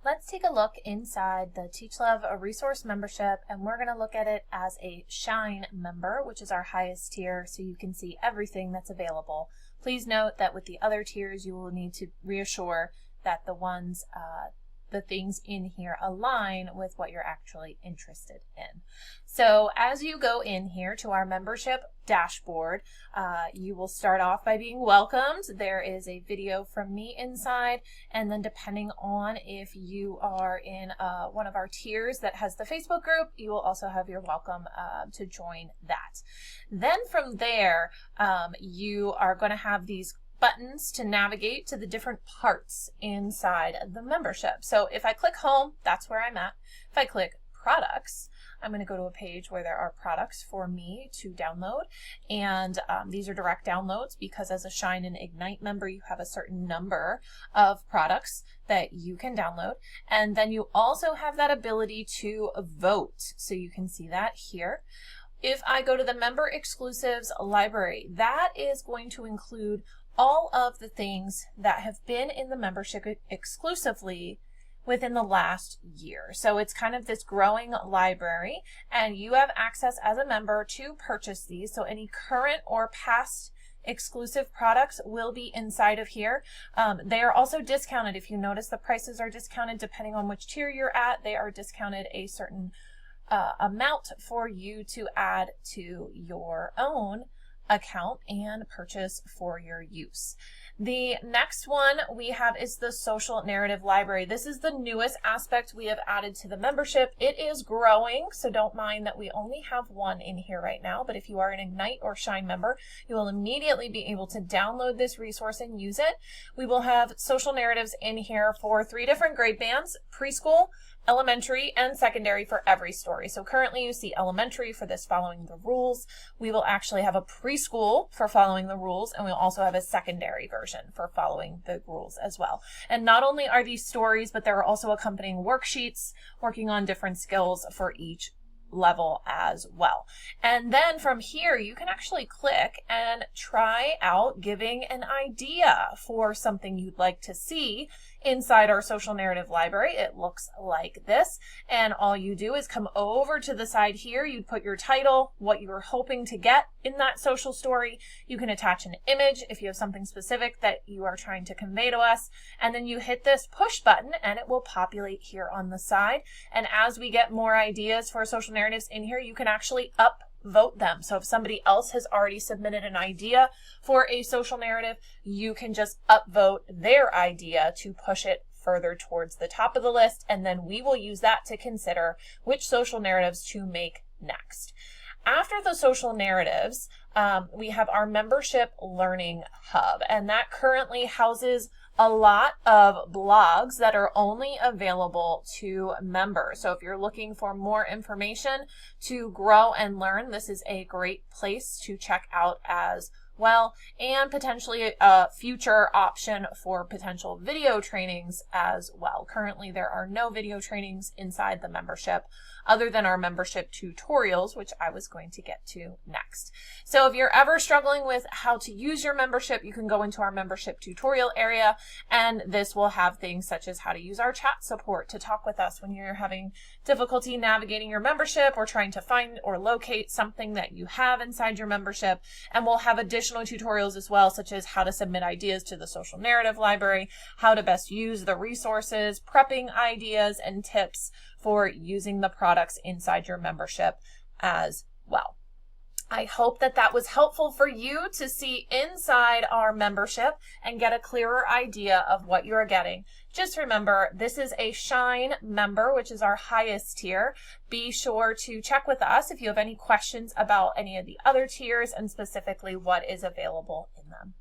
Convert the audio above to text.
Let's take a look inside the Teach Love a Resource membership, and we're going to look at it as a Shine member, which is our highest tier, so you can see everything that's available. Please note that with the other tiers, you will need to reassure that the things in here align with what you're actually interested in. So as you go in here to our membership dashboard, you will start off by being welcomed. There is a video from me inside, and then depending on if you are in one of our tiers that has the Facebook group, you will also have your welcome to join that. Then from there, you are going to have these buttons to navigate to the different parts inside the membership. So if I click home, that's where I'm at. If I click products, I'm going to go to a page where there are products for me to download, and these are direct downloads because as a Shine and Ignite member you have a certain number of products that you can download, and then you also have that ability to vote, so you can see that here. If I go to the member exclusives library, that is going to include all of the things that have been in the membership exclusively within the last year. So it's kind of this growing library, and you have access as a member to purchase these. So any current or past exclusive products will be inside of here. They are also discounted. If you notice, the prices are discounted depending on which tier you're at. They are discounted a certain amount for you to add to your own account and purchase for your use. The next one we have is the social narrative library. This is the newest aspect we have added to the membership. It is growing, so don't mind that we only have one in here right now, but if you are an Ignite or Shine member, you will immediately be able to download this resource and use it. We will have social narratives in here for 3 different grade bands: preschool, elementary, and secondary for every story. So currently you see elementary for this following the rules. We will actually have a preschool for following the rules, and we'll also have a secondary version for following the rules as well. And not only are these stories, but there are also accompanying worksheets working on different skills for each level as well. And then from here you can actually click and try out giving an idea for something you'd like to see inside our social narrative library. It looks like this, and all you do is come over to the side here. You'd put your title, what you were hoping to get in that social story. You can attach an image if you have something specific that you are trying to convey to us, and then you hit this push button and it will populate here on the side. And as we get more ideas for social narratives in here, you can actually upvote them. So if somebody else has already submitted an idea for a social narrative, you can just upvote their idea to push it further towards the top of the list, and then we will use that to consider which social narratives to make next. After the social narratives, we have our membership learning hub, and that currently houses a lot of blogs that are only available to members. So if you're looking for more information to grow and learn, this is a great place to check out as well, and potentially a future option for potential video trainings as well. Currently there are no video trainings inside the membership other than our membership tutorials, which I was going to get to next. So if you're ever struggling with how to use your membership, you can go into our membership tutorial area, and this will have things such as how to use our chat support to talk with us when you're having difficulty navigating your membership or trying to find or locate something that you have inside your membership. And we'll have additional tutorials as well, such as how to submit ideas to the social narrative library, how to best use the resources, prepping ideas and tips for using the products inside your membership as well. I hope that that was helpful for you to see inside our membership and get a clearer idea of what you're getting. Just remember, this is a Shine member, which is our highest tier. Be sure to check with us if you have any questions about any of the other tiers and specifically what is available in them.